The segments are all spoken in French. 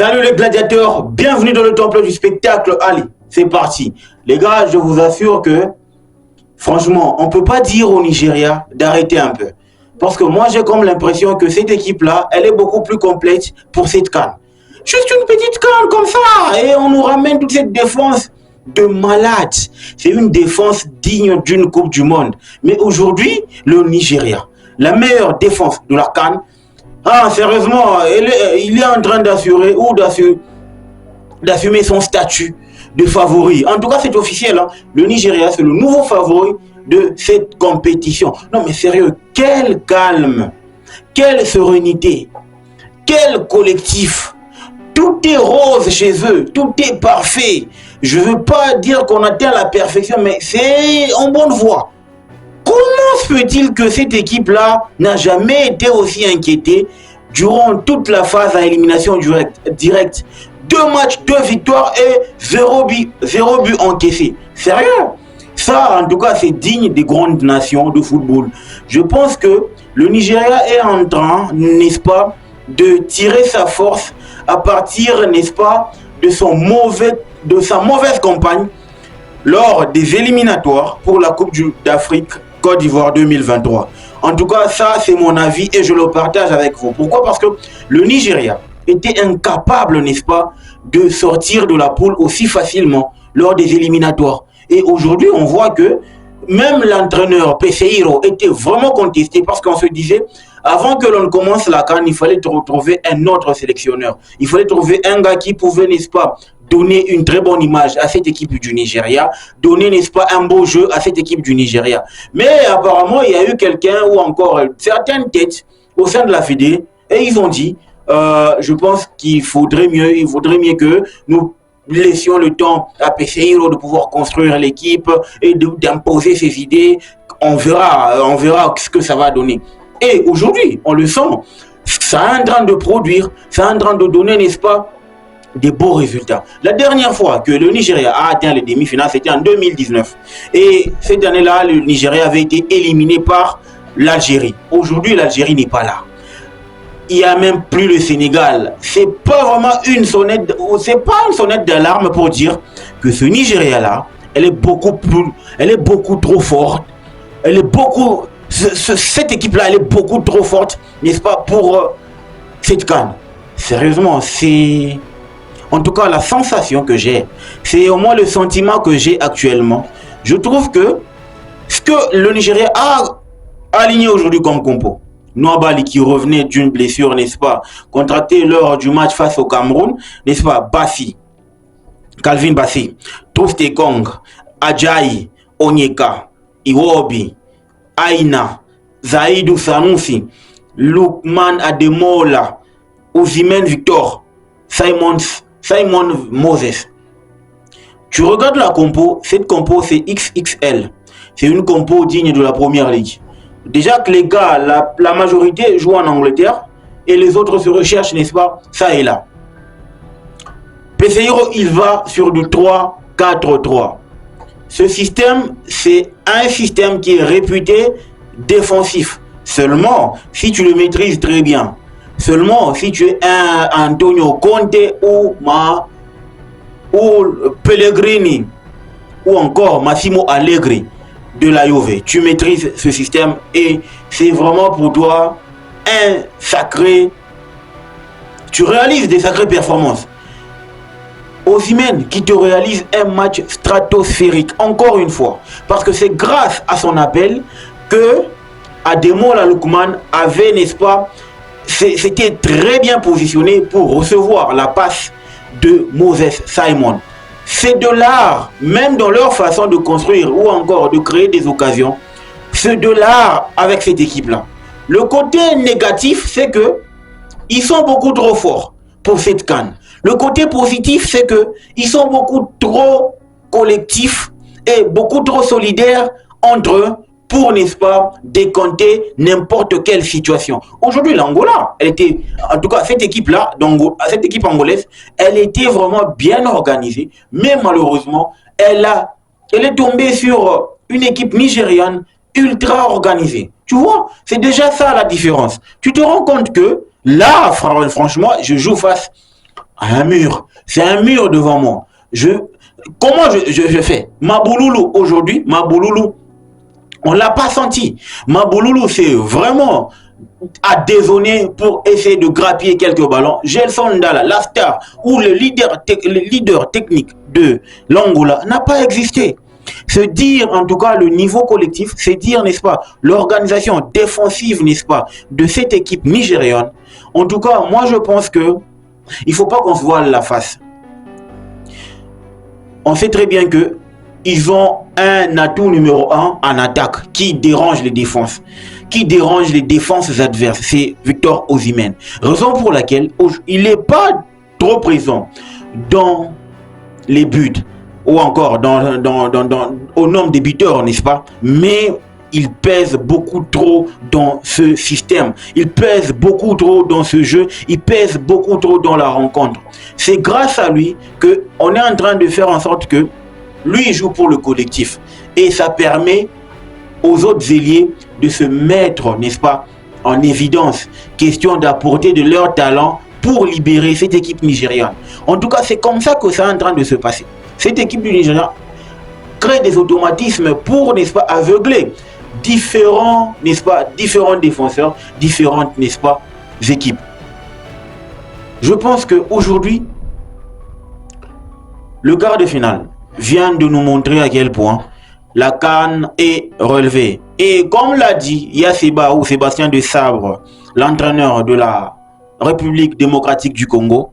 Salut les gladiateurs, bienvenue dans le temple du spectacle. Allez, c'est parti. Les gars, je vous assure que, franchement, on ne peut pas dire au Nigeria d'arrêter un peu. Parce que moi, j'ai comme l'impression que cette équipe-là, elle est beaucoup plus complète pour cette CAN. Juste une petite CAN comme ça, et on nous ramène toute cette défense de malade. C'est une défense digne d'une Coupe du Monde. Mais aujourd'hui, le Nigeria, la meilleure défense de la CAN, sérieusement, il est en train d'assurer ou d'assumer son statut de favori. En tout cas, c'est officiel. Hein. Le Nigeria, c'est le nouveau favori de cette compétition. Non, mais sérieux, quel calme, quelle sérénité, quel collectif. Tout est rose chez eux, tout est parfait. Je ne veux pas dire qu'on atteint la perfection, mais c'est en bonne voie. Comment se peut-il que cette équipe-là n'a jamais été aussi inquiétée durant toute la phase à élimination directe? 2 matchs, 2 victoires et 0 but encaissé. Sérieux? Ça, en tout cas, c'est digne des grandes nations de football. Je pense que le Nigeria est en train, n'est-ce pas, de tirer sa force à partir, n'est-ce pas, de sa mauvaise campagne lors des éliminatoires pour la Coupe d'Afrique Côte d'Ivoire 2023. En tout cas, ça, c'est mon avis et je le partage avec vous. Pourquoi? Parce que le Nigeria était incapable, n'est-ce pas, de sortir de la poule aussi facilement lors des éliminatoires. Et aujourd'hui, on voit que même l'entraîneur Peseiro était vraiment contesté parce qu'on se disait, avant que l'on commence la CAN, il fallait retrouver un autre sélectionneur. Il fallait trouver un gars qui pouvait, n'est-ce pas, donner une très bonne image à cette équipe du Nigeria, donner, n'est-ce pas, un beau jeu à cette équipe du Nigeria. Mais apparemment, il y a eu quelqu'un ou encore certaines têtes au sein de la Fédé et ils ont dit, je pense qu'il vaudrait mieux que nous laissions le temps à Peseiro de pouvoir construire l'équipe et d'imposer ses idées. On verra ce que ça va donner. Et aujourd'hui, on le sent, ça est en train de produire, ça est en train de donner, n'est-ce pas, des beaux résultats. La dernière fois que le Nigeria a atteint les demi-finales, c'était en 2019. Et cette année-là, le Nigeria avait été éliminé par l'Algérie. Aujourd'hui, l'Algérie n'est pas là. Il n'y a même plus le Sénégal. C'est pas vraiment une sonnette d'alarme pour dire que ce Nigeria-là, elle est beaucoup trop forte. Cette équipe-là, elle est beaucoup trop forte, n'est-ce pas, pour cette CAN. Sérieusement, c'est... En tout cas, la sensation que j'ai, c'est au moins le sentiment que j'ai actuellement. Je trouve que ce que le Nigeria a aligné aujourd'hui comme compo, Noabali qui revenait d'une blessure, n'est-ce pas, contractée lors du match face au Cameroun, n'est-ce pas, Calvin Bassi, Troustekong, Ajayi, Onyeka, Iwobi, Aina, Zaidou Sanusi, Lukman Ademola, Osimhen Victor, Simon Moses. Tu regardes la compo, cette compo c'est XXL. C'est une compo digne de la première ligue. Déjà que les gars, la majorité jouent en Angleterre et les autres se recherchent, n'est-ce pas, ça et là. Peseiro, il va sur du 3-4-3. Ce système, c'est un système qui est réputé défensif. Seulement, si tu le maîtrises très bien. Seulement, si tu es un Antonio Conte ou Pellegrini ou encore Massimo Allegri de la Juve, tu maîtrises ce système et c'est vraiment pour toi tu réalises des sacrées performances. Osimhen qui te réalise un match stratosphérique, encore une fois, parce que c'est grâce à son appel que Ademola Lookman avait, n'est-ce pas, c'était très bien positionné pour recevoir la passe de Moses Simon. C'est de l'art, même dans leur façon de construire ou encore de créer des occasions, c'est de l'art avec cette équipe-là. Le côté négatif, c'est que ils sont beaucoup trop forts pour cette CAN. Le côté positif, c'est que ils sont beaucoup trop collectifs et beaucoup trop solidaires entre eux pour, n'est-ce pas, décompter n'importe quelle situation. Aujourd'hui, l'Angola, en tout cas, cette équipe-là, cette équipe angolaise, elle était vraiment bien organisée, mais malheureusement, elle est tombée sur une équipe nigériane ultra organisée. Tu vois, c'est déjà ça la différence. Tu te rends compte que là, franchement, je joue face Un mur. C'est un mur devant moi. Comment je fais? Mabouloulou, aujourd'hui, Mabouloulou, on l'a pas senti. Mabouloulou, c'est vraiment à dézonner pour essayer de grappiller quelques ballons. Gelson Ndala, la star ou le leader technique de l'Angola n'a pas existé. Se dire, en tout cas, le niveau collectif, c'est dire, n'est-ce pas, l'organisation défensive, n'est-ce pas, de cette équipe nigériane. En tout cas, moi, je pense que il faut pas qu'on se voile la face. On sait très bien que ils ont un atout numéro 1 en attaque qui dérange les défenses, qui dérange les défenses adverses. C'est Victor Osimhen. Raison pour laquelle il n'est pas trop présent dans les buts ou encore au nombre des buteurs, n'est-ce pas? Mais il pèse beaucoup trop dans ce système. Il pèse beaucoup trop dans ce jeu. Il pèse beaucoup trop dans la rencontre. C'est grâce à lui qu'on est en train de faire en sorte que lui, il joue pour le collectif. Et ça permet aux autres ailiers de se mettre, n'est-ce pas, en évidence. Question d'apporter de leur talent pour libérer cette équipe nigériane. En tout cas, c'est comme ça que ça est en train de se passer. Cette équipe du Nigeria crée des automatismes pour, n'est-ce pas, aveugler différents, n'est-ce pas, différents défenseurs, différentes, n'est-ce pas, équipes. Je pense qu'aujourd'hui, le quart de finale vient de nous montrer à quel point la CAN est relevée. Et comme l'a dit Yasseba ou Sébastien de Sabre, l'entraîneur de la République démocratique du Congo,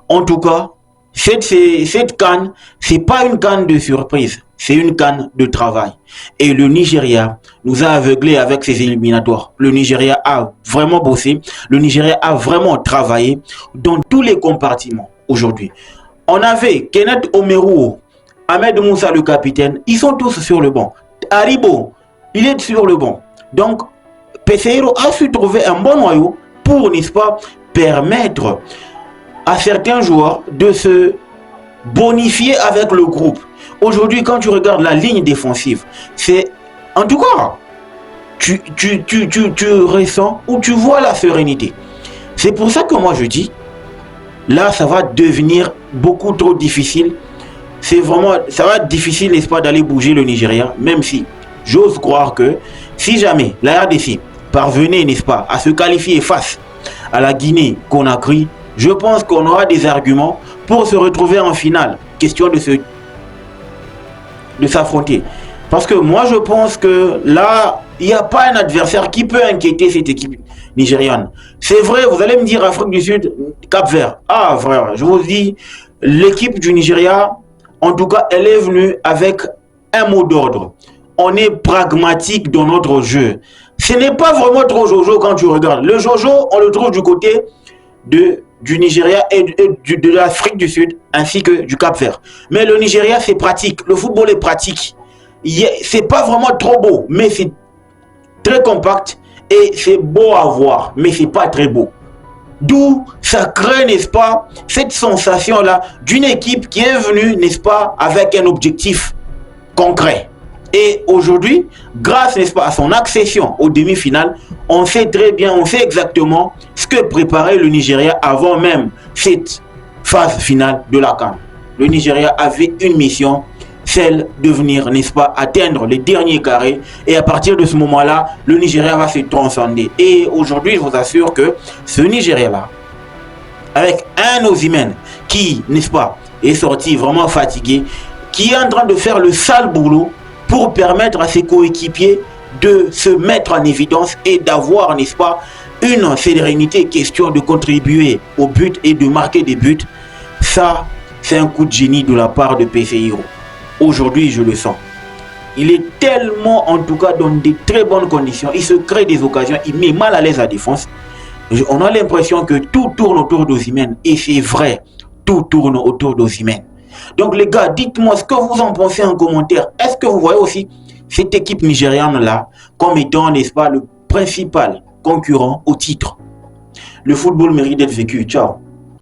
en tout cas, cette CAN, c'est pas une CAN de surprise, c'est une CAN de travail. Et le Nigeria nous a aveuglés avec ses éliminatoires. Le Nigeria a vraiment bossé, le Nigeria a vraiment travaillé dans tous les compartiments aujourd'hui. On avait Kenneth Omeruo, Ahmed Moussa le capitaine, ils sont tous sur le banc. Haribo, il est sur le banc. Donc, Peseiro a su trouver un bon noyau pour, n'est-ce pas, permettre à certains joueurs de se bonifier avec le groupe. Aujourd'hui, quand tu regardes la ligne défensive, c'est, en tout cas, tu ressens ou tu vois la sérénité. C'est pour ça que moi je dis, là, ça va devenir beaucoup trop difficile. C'est vraiment, ça va être difficile, n'est-ce pas, d'aller bouger le Nigeria, même si j'ose croire que si jamais la RDC parvenait, n'est-ce pas, à se qualifier face à la Guinée-Conakry, je pense qu'on aura des arguments pour se retrouver en finale. Question de s'affronter. Parce que moi, je pense que là, il n'y a pas un adversaire qui peut inquiéter cette équipe nigériane. C'est vrai, vous allez me dire Afrique du Sud, Cap-Vert. Ah, frère, je vous dis, l'équipe du Nigeria, en tout cas, elle est venue avec un mot d'ordre. On est pragmatique dans notre jeu. Ce n'est pas vraiment trop jojo quand tu regardes. Le jojo, on le trouve du côté du Nigeria et de l'Afrique du Sud, ainsi que du Cap-Vert. Mais le Nigeria, c'est pratique. Le football est pratique. C'est pas vraiment trop beau, mais c'est très compact et c'est beau à voir, mais c'est pas très beau. D'où ça crée, n'est-ce pas, cette sensation-là d'une équipe qui est venue, n'est-ce pas, avec un objectif concret. Et aujourd'hui, grâce, n'est-ce pas, à son accession aux demi-finales, on sait très bien, on sait exactement ce que préparait le Nigeria avant même cette phase finale de la CAN. Le Nigeria avait une mission, celle de venir, n'est-ce pas, atteindre les derniers carrés. Et à partir de ce moment-là, le Nigeria va se transcender. Et aujourd'hui, je vous assure que ce Nigeria-là, avec un Osimhen qui, n'est-ce pas, est sorti vraiment fatigué, qui est en train de faire le sale boulot pour permettre à ses coéquipiers de se mettre en évidence et d'avoir, n'est-ce pas, une sérénité, question de contribuer au but et de marquer des buts. Ça, c'est un coup de génie de la part de Peseiro. Aujourd'hui, je le sens. Il est tellement, en tout cas, dans de très bonnes conditions. Il se crée des occasions. Il met mal à l'aise la défense. On a l'impression que tout tourne autour d'Osimhen. Et c'est vrai. Tout tourne autour d'Osimhen. Donc, les gars, dites-moi ce que vous en pensez en commentaire. Est-ce que vous voyez aussi cette équipe nigériane-là comme étant, n'est-ce pas, le principal concurrent au titre? Le football mérite d'être vécu. Ciao.